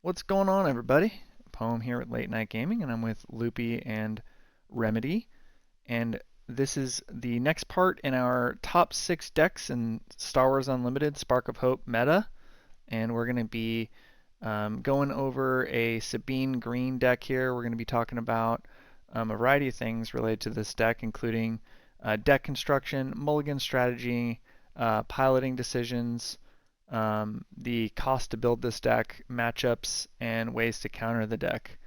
What's going on, everybody? Poem here at Late Night Gaming, and I'm with Loopy and Remedy. And this is the next part in our top 6 decks in Star Wars Unlimited Spark of Hope meta. And we're going to be going over a Sabine Green deck here. We're going to be talking about a variety of things related to this deck, including deck construction, Mulligan strategy, piloting decisions, the cost to build this deck, matchups, and ways to counter the deck.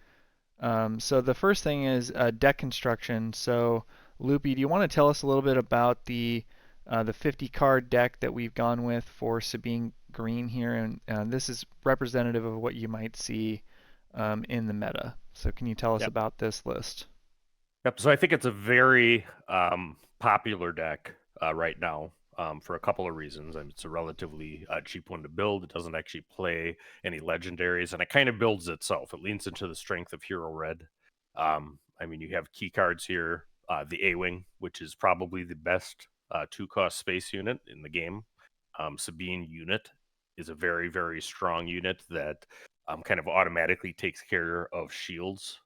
So the first thing is deck construction. So Loopy, do you want to tell us a little bit about the 50 card deck that we've gone with for Sabine Green here? And this is representative of what you might see in the meta. So can you tell us Yep. about this list? Yep. So I think it's a very popular deck right now for a couple of reasons. I mean, it's a relatively cheap one to build. It doesn't actually play any legendaries, and it kind of builds itself. It leans into the strength of Hero Red. I mean, you have key cards here. The A-Wing, which is probably the best 2-cost space unit in the game. Sabine unit is a very, very strong unit that kind of automatically takes care of shields.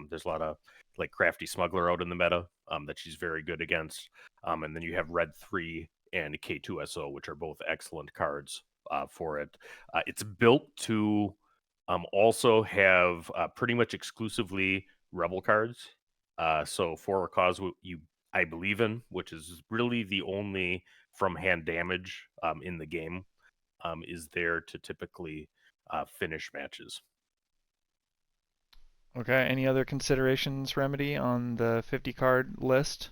There's a lot of like crafty smuggler out in the meta that she's very good against. And then you have Red 3 and K2SO, which are both excellent cards for it. It's built to also have pretty much exclusively Rebel cards. So for a cause you I believe in, which is really the only from hand damage in the game, is there to typically finish matches. Okay, any other considerations, Remedy, on the 50 card list?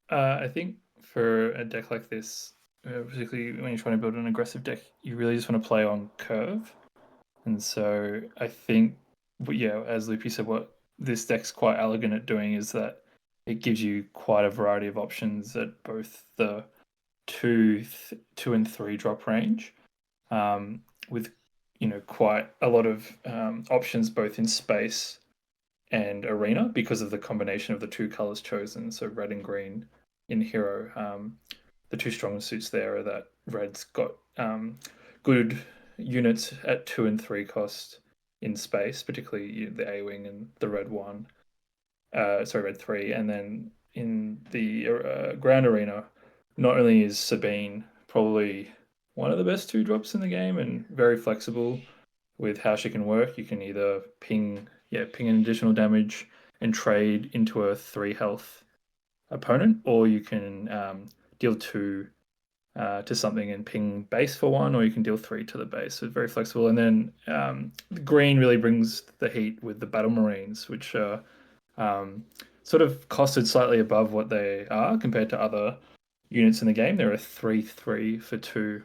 I think for a deck like this, particularly when you're trying to build an aggressive deck, you really just want to play on curve. And so I think, but yeah, as Loopy said, what this deck's quite elegant at doing is that it gives you quite a variety of options at both the two and three drop range, with quite a lot of options both in space and arena because of the combination of the two colors chosen. So red and green in hero. The two strongest suits there are that red's got good units at 2 and 3 cost in space, particularly the A wing and the red one. Sorry, red three, and then in the ground arena, not only is Sabine probably one of the best two drops in the game and very flexible with how she can work. You can either ping an additional damage and trade into a 3 health opponent, or you can deal 2 to something and ping base for 1, or you can deal 3 to the base. So it's very flexible. And then the green really brings the heat with the Battle Marines, which are sort of costed slightly above what they are compared to other units in the game. They're a 3/3 for 2,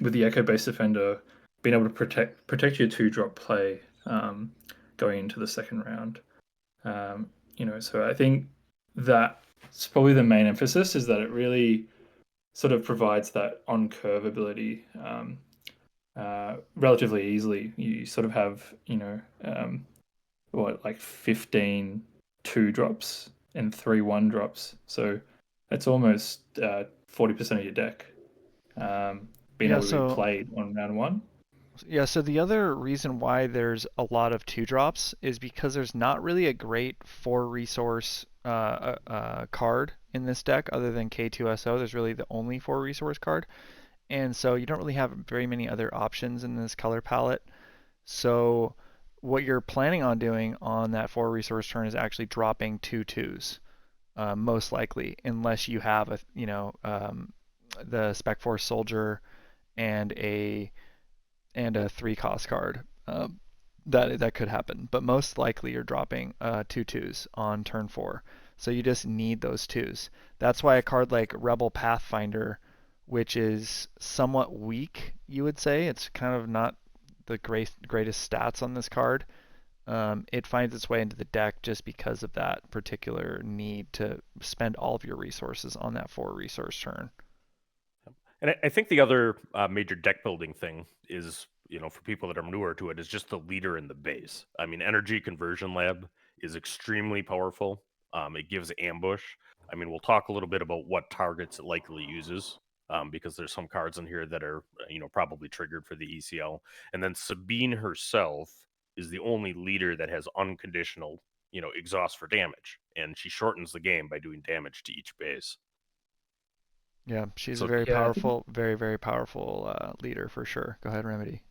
with the Echo Base Defender being able to protect your 2 drop play going into the second round. So I think that's probably the main emphasis, is that it really sort of provides that on curve ability relatively easily. You sort of have, like 15 2 drops and 3 1 drops. So that's almost 40% of your deck being Yeah, able to be so played on round one. Yeah, so the other reason why there's a lot of 2 drops is because there's not really a great 4 resource card in this deck other than K2SO. There's really the only 4 resource card. And so you don't really have very many other options in this color palette. So what you're planning on doing on that 4 resource turn is actually dropping 2/2s, most likely, unless you have the Spec Force Soldier and a 3 cost card. That could happen, but most likely you're dropping 2/2s on turn 4. So you just need those twos. That's why a card like Rebel Pathfinder, which is somewhat weak, you would say, it's kind of not the greatest stats on this card. It finds its way into the deck just because of that particular need to spend all of your resources on that 4 resource turn. And I think the other major deck building thing is, for people that are newer to it, is just the leader in the base. I mean, Energy Conversion Lab is extremely powerful. It gives ambush. I mean, we'll talk a little bit about what targets it likely uses because there's some cards in here that are probably triggered for the ECL. And then Sabine herself is the only leader that has unconditional exhaust for damage, and she shortens the game by doing damage to each base. Yeah, she's a So very Yeah, I think. powerful, very, very powerful leader for sure. Go ahead, Remedy.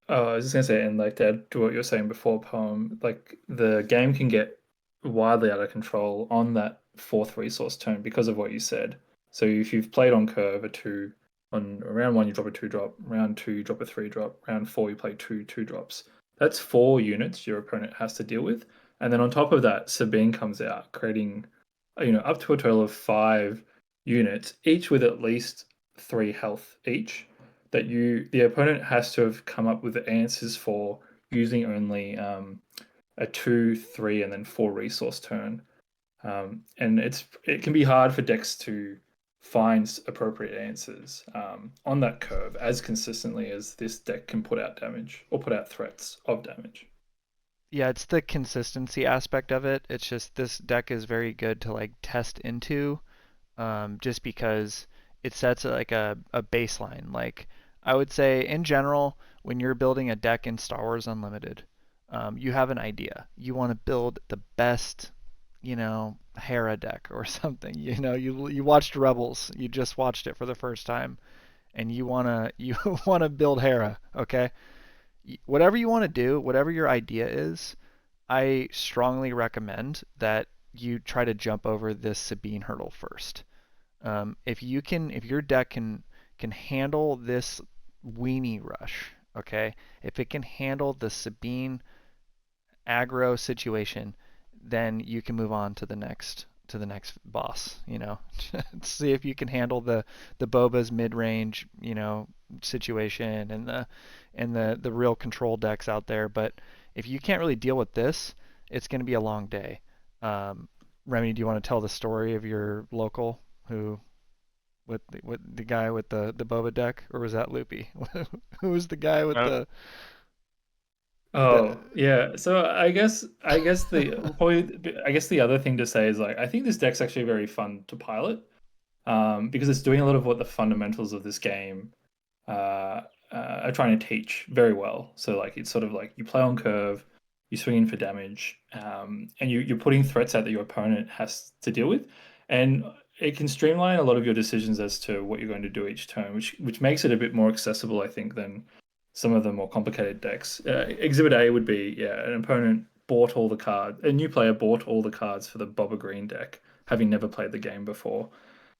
Oh, I was just gonna say, and like to add to what you were saying before, poem, like the game can get wildly out of control on that fourth resource turn because of what you said. So if you've played on curve a two, on round one you drop a two drop, round two you drop a three drop, round four you play two two drops. That's four units your opponent has to deal with, and then on top of that, Sabine comes out, creating, up to a total of 5 units, each with at least 3 health each that the opponent has to have come up with the answers for using only a two, three, and then four resource turn. And it can be hard for decks to find appropriate answers on that curve as consistently as this deck can put out damage or put out threats of damage. Yeah, it's the consistency aspect of it. It's just this deck is very good to like test into, just because it sets like a baseline. Like I would say in general, when you're building a deck in Star Wars Unlimited, you have an idea. You want to build the best, Hera deck or something. You watched Rebels. You just watched it for the first time, and you wanna build Hera. Okay, whatever you want to do, whatever your idea is, I strongly recommend that you try to jump over this Sabine hurdle first. If your deck can handle this weenie rush, okay, if it can handle the Sabine aggro situation, then you can move on to the next boss. See if you can handle the Boba's mid range, situation and the real control decks out there. But if you can't really deal with this, it's going to be a long day. Remy, do you want to tell the story of your local who with the guy with the Boba deck, or was that Loopy? Who was the guy with Uh, the Oh yeah, so I guess the other thing to say is like I think this deck's actually very fun to pilot, because it's doing a lot of what the fundamentals of this game are trying to teach very well. So like it's sort of like you play on curve, you swing in for damage, and you're putting threats out that your opponent has to deal with, and it can streamline a lot of your decisions as to what you're going to do each turn, which makes it a bit more accessible, I think, than some of the more complicated decks. Exhibit A would be, yeah, an opponent bought all the cards, a new player bought all the cards for the Boba Green deck, having never played the game before.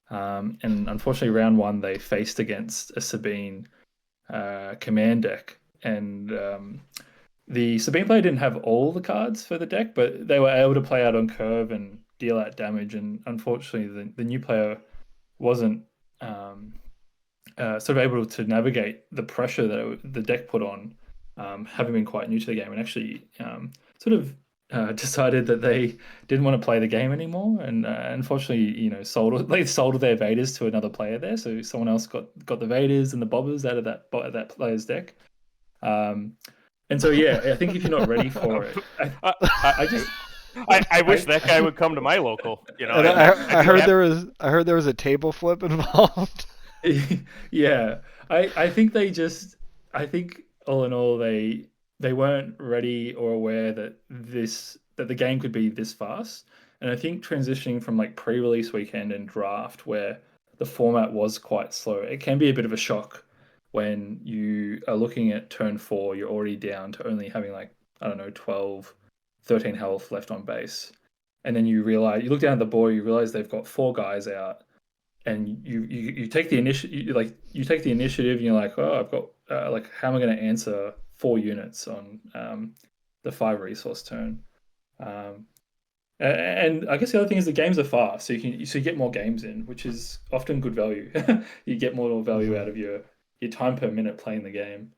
And unfortunately, round one they faced against a Sabine command deck, and the Sabine player didn't have all the cards for the deck, but they were able to play out on curve and deal out damage. And unfortunately, the new player wasn't um, sort of able to navigate the pressure that the deck put on, having been quite new to the game, and actually sort of decided that they didn't want to play the game anymore, and unfortunately, they sold their Vaders to another player there, so someone else got the Vaders and the Bobbers out of that player's deck. Um, and so yeah, I think if you're not ready for it, I, I I, just I wish I that guy would come to my local. and I'd I be heard happy. there was a table flip involved. yeah, I think I think all in all they weren't ready or aware that the game could be this fast. And I think transitioning from like pre-release weekend and draft where the format was quite slow, it can be a bit of a shock when you are looking at turn four, you're already down to only having like, I don't know, 12, 13 health left on base. And then you look down at the board, you realize they've got four guys out and you take the initiative, you take the initiative and you're like, oh, I've got like, how am I going to answer 4 units on the 5 resource turn? um, and I guess the other thing is the games are fast, so you get more games in, which is often good value. You get more value Hmm. out of your time per minute playing the game.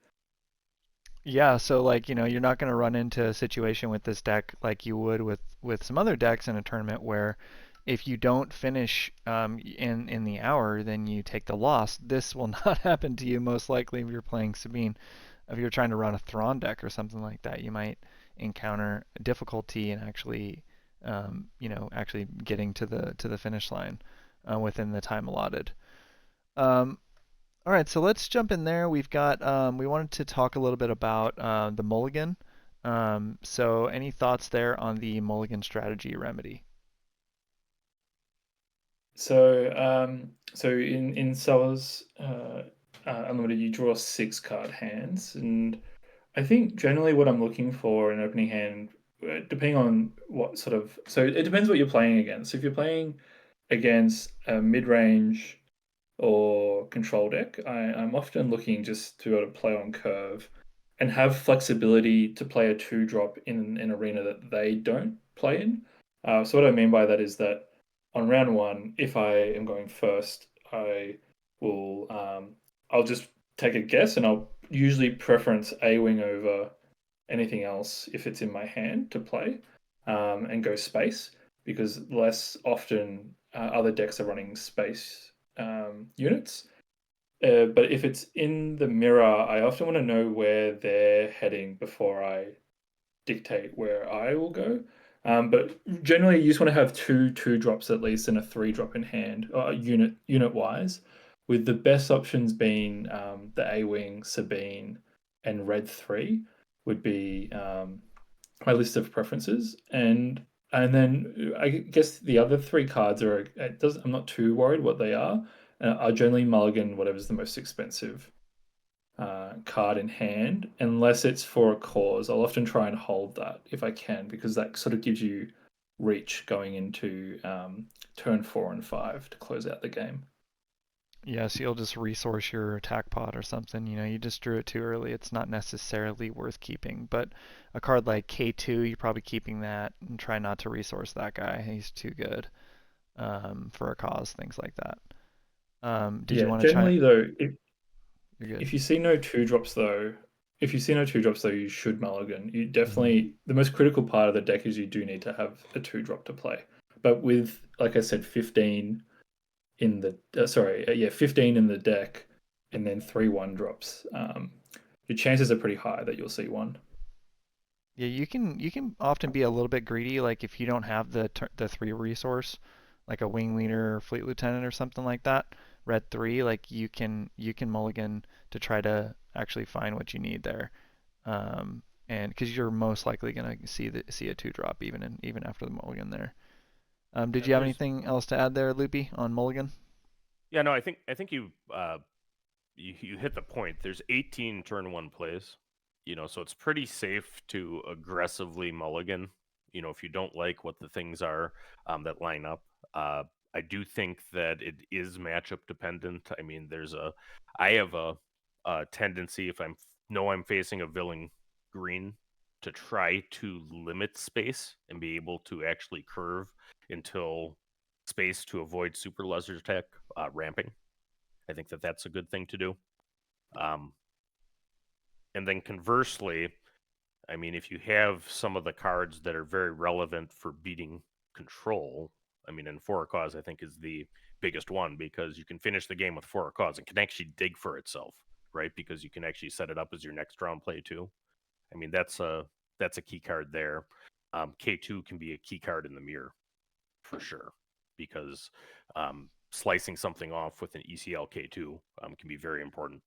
Yeah, so like, you're not going to run into a situation with this deck like you would with some other decks in a tournament where if you don't finish in the hour, then you take the loss. This will not happen to you most likely if you're playing Sabine. If you're trying to run a Thrawn deck or something like that, you might encounter difficulty in actually getting to the finish line within the time allotted. Um, all right, so let's jump in there. We've got we wanted to talk a little bit about the Mulligan. So any thoughts there on the Mulligan strategy remedy? So in Sellers Unlimited, you draw 6 card hands, and I think generally what I'm looking for in an opening hand, depending on what sort of, so it depends what you're playing against. So if you're playing against a mid-range or control deck, I'm often looking just to be able to play on curve and have flexibility to play a 2 drop in an arena that they don't play in. So what I mean by that is that on round one, if I am going first, will I'll just take a guess, and I'll usually preference A wing over anything else if it's in my hand to play, and go space, because less often other decks are running space units. But if it's in the mirror, I often want to know where they're heading before I dictate where I will go. But generally, you just want to have two drops at least and a 3 drop in hand, unit wise, with the best options being the A Wing, Sabine, and Red 3 would be my list of preferences. And then I guess the other 3 cards are it does I'm not too worried what they are. I generally mulligan whatever's the most expensive card in hand, unless it's for a cause. I'll often try and hold that if I can, because that sort of gives you reach going into turn 4 and 5 to close out the game. Yes, you'll just resource your attack pod or something. You just drew it too early. It's not necessarily worth keeping. But a card like K2, you're probably keeping that and try not to resource that guy. He's too good for a cause, things like that. Did you Yeah, want to try? generally though, You're good. if you see no 2 drops though, if you see no 2 drops though, you should mulligan. You Hmm. definitely The most critical part of the deck is you do need to have a 2 drop to play. But with, like I said, 15 in the sorry, yeah, 15 in the deck, and then 3 1 drops. Your chances are pretty high that you'll see one. Yeah, you can often be a little bit greedy, like if you don't have the 3 resource, like a wing leader, or fleet lieutenant, or something like that. Red 3, like you can mulligan to try to actually find what you need there, and because you're most likely gonna see a 2 drop even after the mulligan there. Did Yeah, you have there's anything else to add there, Loopy, on mulligan? yeah, no, I think you hit the point. There's 18 turn one plays, so it's pretty safe to aggressively mulligan. If you don't like what the things are that line up. I do think that it is matchup dependent. I mean, I have a tendency if I'm facing a villain green to try to limit space and be able to actually curve until space to avoid super laser attack ramping. I think that that's a good thing to do. Um, and then conversely, I mean, if you have some of the cards that are very relevant for beating control, I mean, and For a Cause, I think, is the biggest one because you can finish the game with For a Cause and can actually dig for itself, right? Because you can actually set it up as your next round play too. I mean, that's a key card there. K2 can be a key card in the mirror for sure because slicing something off with an ECL K2 can be very important.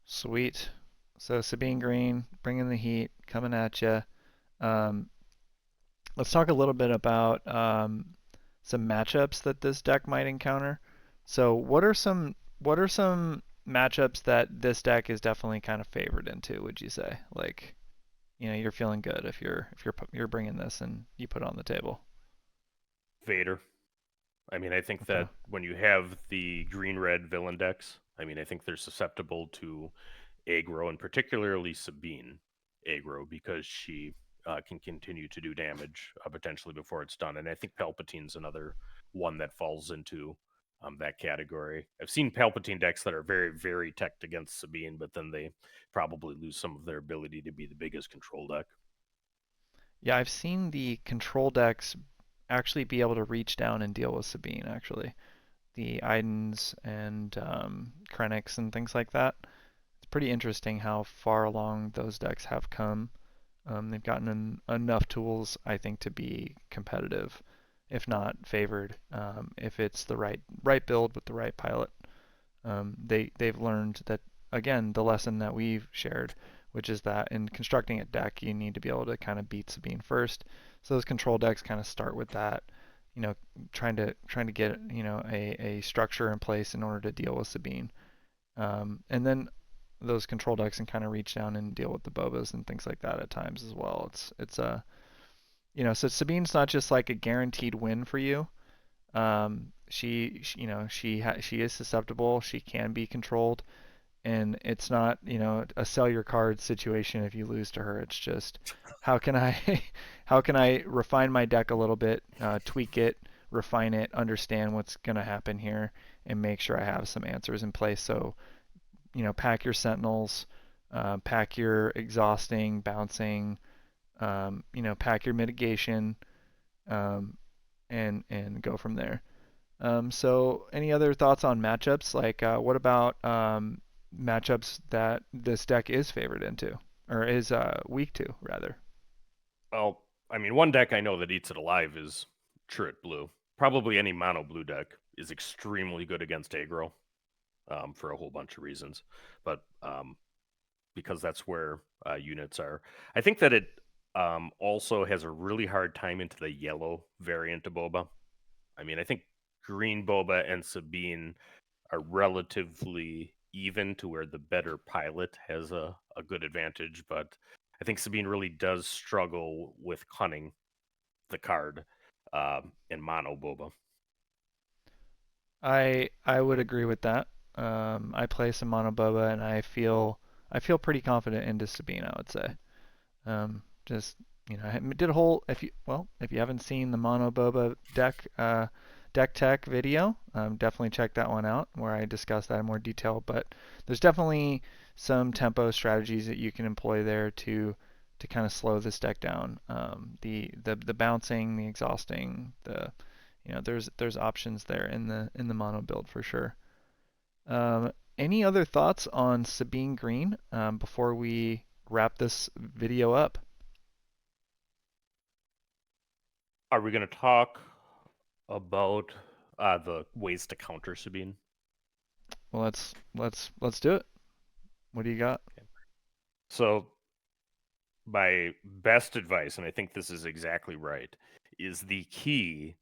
Sweet. So Sabine Green, bringing the heat, coming at you. Um, let's talk a little bit about some matchups that this deck might encounter. So, what are some matchups that this deck is definitely kind of favored into? Would you say, like, you're feeling good if you're bringing this and you put it on the table? Vader. I mean, I think Okay. that when you have the green red villain decks, I mean, I think they're susceptible to aggro, and particularly Sabine aggro because she can continue to do damage potentially before it's done. And I think Palpatine's another one that falls into that category. I've seen Palpatine decks that are very, very teched against Sabine, but then they probably lose some of their ability to be the biggest control deck. Yeah, I've seen the control decks actually be able to reach down and deal with Sabine. Actually, the Idens and Krennics and things like that. It's pretty interesting how far along those decks have come. They've gotten enough tools, I think, to be competitive, if not favored, if it's the right build with the right pilot. They've learned that, again, the lesson that we've shared, which is that in constructing a deck, you need to be able to kind of beat Sabine first. So those control decks kind of start with that, you know, trying to get, a structure in place in order to deal with Sabine. And then those control decks can kind of reach down and deal with the Bobas and things like that at times as well. It's a so Sabine's not just like a guaranteed win for you. She is susceptible. She can be controlled, and it's not a sell your card situation if you lose to her. It's just how can I how can I refine my deck a little bit, tweak it, refine it, understand what's gonna happen here, and make sure I have some answers in place. So pack your sentinels, pack your exhausting, bouncing, pack your mitigation, um, and go from there. So, any other thoughts on matchups? Like, what about matchups that this deck is favored into, or is weak to, rather? Well, I mean, one deck I know that eats it alive is Truant Blue. Probably any mono blue deck is extremely good against aggro, for a whole bunch of reasons. But because that's where units are. I think that it also has a really hard time into the yellow variant of Boba. I mean, I think green Boba and Sabine are relatively even to where the better pilot has a good advantage, but I think Sabine really does struggle with cunning the card in mono Boba. I would agree with that. I play some Monob Boba, and I feel pretty confident into Sabine, I would say. Just I did a whole if you haven't seen the Mono Boba deck tech video, definitely check that one out where I discuss that in more detail. But there's definitely some tempo strategies that you can employ there to kind of slow this deck down. The bouncing, the exhausting, there's options there in the mono build for sure. Any other thoughts on Sabine Green before we wrap this video up? Are we going to talk about the ways to counter Sabine? Well, let's do it. What do you got? Okay. So my best advice, and I think this is exactly right, is the key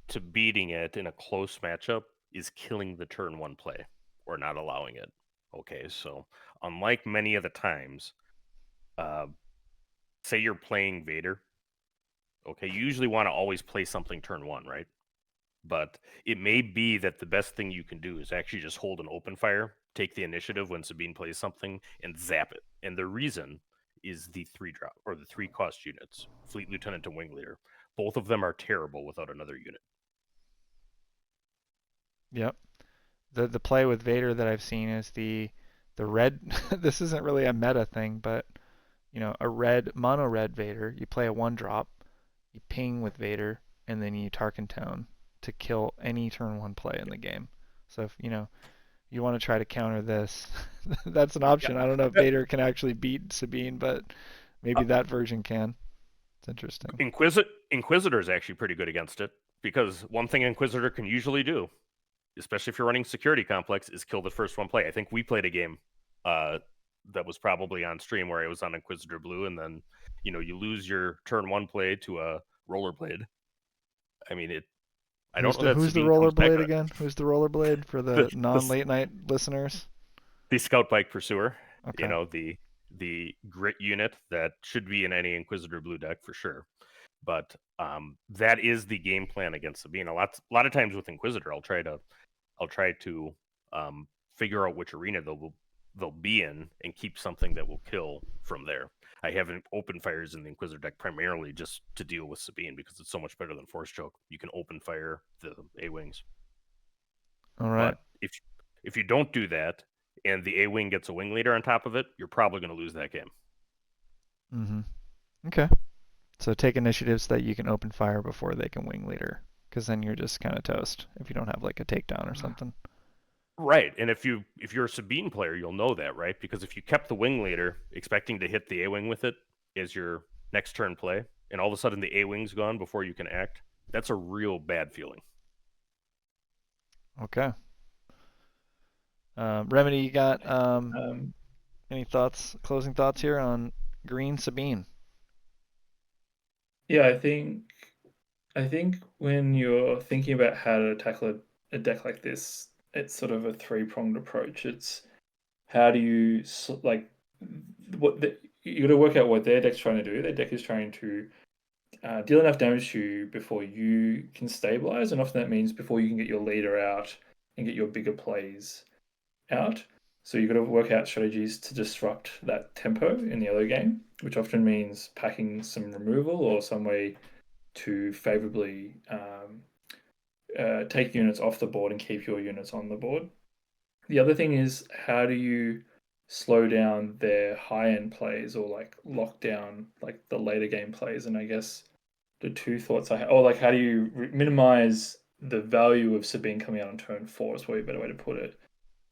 to beating it in a close matchup is killing the turn one play or not allowing it. Okay, so unlike many of the times, uh, say you're playing Vader, okay, you usually want to always play something turn one, right? But it may be that the best thing you can do is actually just hold an open fire, take the initiative when Sabine plays something, and zap it. And the reason is the 3-drop or the 3-cost units, Fleet Lieutenant and Wing Leader. Both of them are terrible without another unit. Yep. The play with Vader that I've seen is the red. This isn't really a meta thing, but a red mono red Vader. You play a 1-drop, you ping with Vader, and then you Tarkin Town to kill any turn one play in the game. So if you want to try to counter this, that's an Yeah. option. I don't know if Vader can actually beat Sabine, but maybe Uh, that version can. It's interesting. Inquisitor is actually pretty good against it because one thing Inquisitor can usually do, especially if you're running security complex, is kill the first one play. I think we played a game that was probably on stream where I was on Inquisitor Blue, and then you lose your turn one play to a rollerblade. I mean, I don't Who's know the that who's the Sabine comes back rollerblade on again? Who's the rollerblade for the the the, non-late night listeners? the Scout Bike Pursuer. You Okay. know the grit unit that should be in any Inquisitor Blue deck for sure. But that is the game plan against Sabine. A lot of times with Inquisitor, I'll try to figure out which arena they'll be in and keep something that will kill from there. I have open fires in the Inquisitor deck primarily just to deal with Sabine because it's so much better than Force Choke. You can open fire the A wings, All right. but if you don't do that and the A wing gets a wing leader on top of it, you're probably going to lose that game. Mhm. Okay. So take initiatives that you can open fire before they can wing leader, because then you're just kind of toast if you don't have like a takedown or something. Right, and if you're a Sabine player, you'll know that, right? Because if you kept the wing leader expecting to hit the A wing with it as your next turn play, and all of a sudden the A wing's gone before you can act, that's a real bad feeling. Okay. Remedy, you got Um, any thoughts, closing thoughts here on Green Sabine? yeah, I think when you're thinking about how to tackle a deck like this, it's sort of a three-pronged approach. It's how do you like you got to work out what their deck's trying to do. Their deck is trying to deal enough damage to you before you can stabilize, and often that means before you can get your leader out and get your bigger plays out. So you've got to work out strategies to disrupt that tempo in the early game, which often means packing some removal or some way to favorably take units off the board and keep your units on the board. The other thing is how do you slow down their high end plays or like lock down like the later game plays? And I guess the two thoughts I have, or like how do you minimize the value of Sabine coming out on turn four is probably a better way to put it.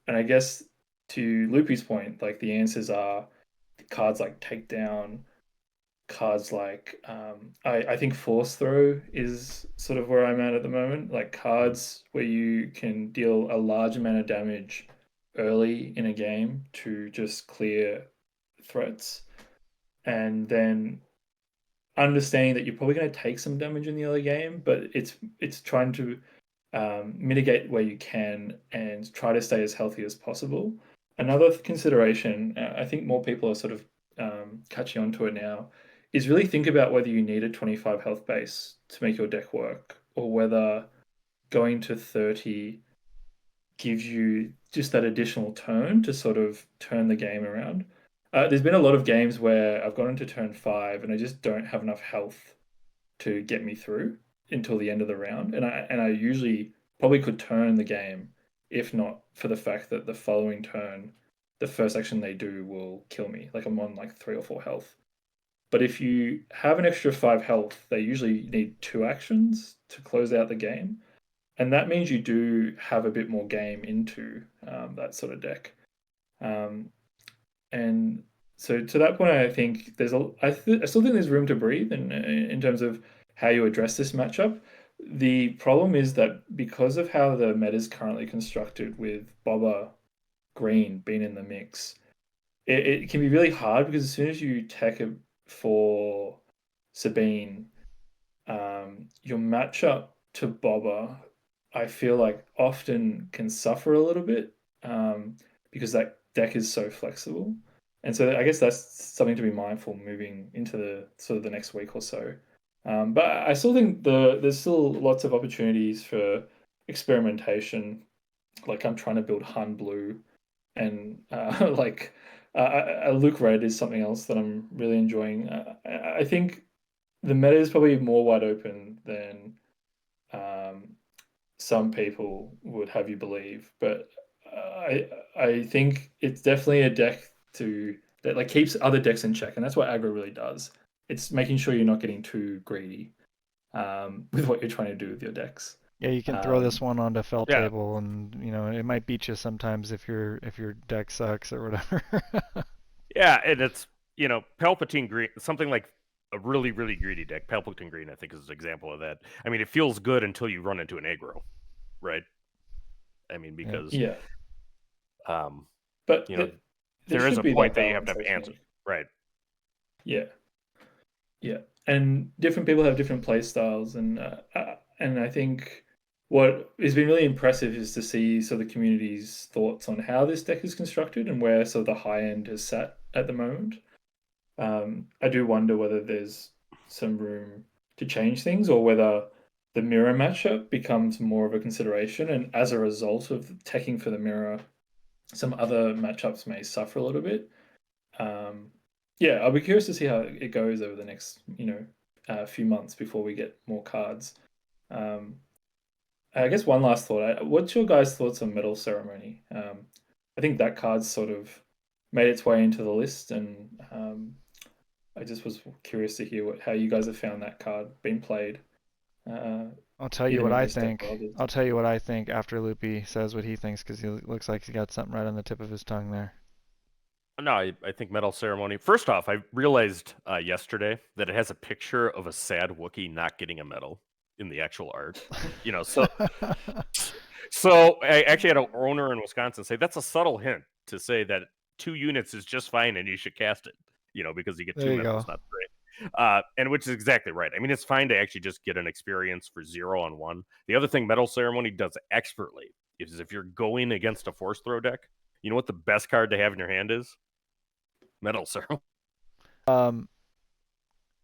And I guess to Loopy's point, like the answers are cards like Takedown, cards like I think Force Throw is sort of where I'm at the moment. Like cards where you can deal a large amount of damage early in a game to just clear threats, and then understanding that you're probably going to take some damage in the early game, but it's trying to mitigate where you can and try to stay as healthy as possible. Another consideration, I think more people are sort of catching on to it now, is really think about whether you need a 25 health base to make your deck work, or whether going to 30 gives you just that additional turn to sort of turn the game around. There's been a lot of games where I've gone into turn five and I just don't have enough health to get me through until the end of the round, and I usually probably could turn the game if not for the fact that the following turn, the first action they do will kill me. Like I'm on like 3 or 4 health. But if you have an extra 5 health, they usually need 2 actions to close out the game, and that means you do have a bit more game into that sort of deck. Um, and so to that point, I think I still think there's room to breathe in terms of how you address this matchup. The problem is that because of how the meta is currently constructed with Boba Green being in the mix, it can be really hard because as soon as you tech it for Sabine, your matchup to Boba, I feel like often can suffer a little bit because that deck is so flexible. And so I guess that's something to be mindful moving into the sort of the next week or so. But I still think there's still lots of opportunities for experimentation. Like I'm trying to build Han Blue, and like Luke Red is something else that I'm really enjoying. I think the meta is probably more wide open than um, some people would have you believe, but I think it's definitely a deck to that like keeps other decks in check, and that's what aggro really does. It's making sure you're not getting too greedy with what you're trying to do with your decks. Yeah, you can throw this Um, one onto felt Yeah, table, and it might beat you sometimes if your deck sucks or whatever. yeah, and it's Palpatine Green, something like a really really greedy deck. Palpatine Green, I think, is an example of that. I mean, it feels good until you run into an aggro, right? I mean, Yeah. because yeah, um, but you know, there there is should a be that point that you have to balance, have I answer, think. right? Yeah, yeah, and different people have different play styles, and I think what has been really impressive is to see sort of the community's thoughts on how this deck is constructed and where sort of the high end is sat at the moment. I do wonder whether there's some room to change things or whether the mirror matchup becomes more of a consideration, and as a result of teching for the mirror, some other matchups may suffer a little bit. Um, yeah, I'll be curious to see how it goes over the next, few months before we get more cards. Um, I guess one last thought. What's your guys' thoughts on Medal Ceremony? I think that card's sort of made its way into the list, and I just was curious to hear how you guys have found that card being played, uh, I'll tell you either what in I this deck think. or others. I'll tell you what I think after Loopy says what he thinks, because he looks like he got something right on the tip of his tongue there. No, I think Medal Ceremony. First off, I realized yesterday that it has a picture of a sad Wookiee not getting a medal in the actual art. So So I actually had an owner in Wisconsin say that's a subtle hint to say that 2 units is just fine and you should cast it. Because you get There two you medals, go. not three. And which is exactly right. I mean, it's fine to actually just get an experience for 0 on 1. The other thing Medal Ceremony does expertly is if you're going against a force throw deck, you know what the best card to have in your hand is? Medal Ceremony. Um,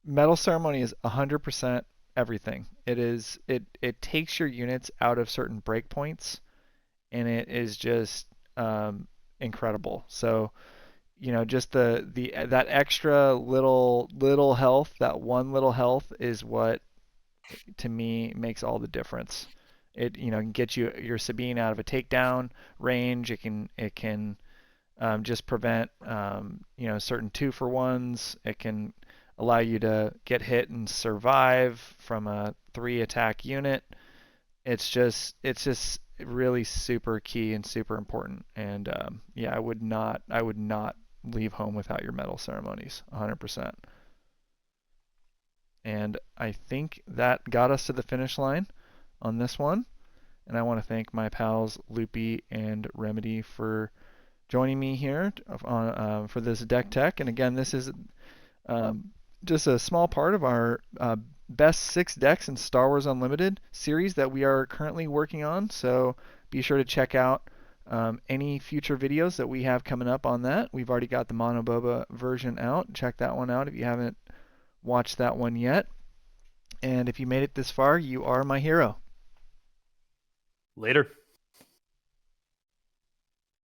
Metal Ceremony is 100% everything. It takes your units out of certain breakpoints, and it is just um, incredible. So just the that extra little health, that one little health is what to me makes all the difference. It can get your Sabine out of a takedown range. It can just prevent certain 2-for-1s. It can allow you to get hit and survive from a 3 attack unit. It's just really super key and super important. And yeah, I would not leave home without your medal ceremonies, 100%. And I think that got us to the finish line on this one. And I want to thank my pals Loopy and Remedy for joining me here for this deck tech. And again, this is um, just a small part of our best 6 decks in Star Wars Unlimited series that we are currently working on. So be sure to check out any future videos that we have coming up on that. We've already got the Monob Boba version out. Check that one out if you haven't watched that one yet. And if you made it this far, you are my hero. Later.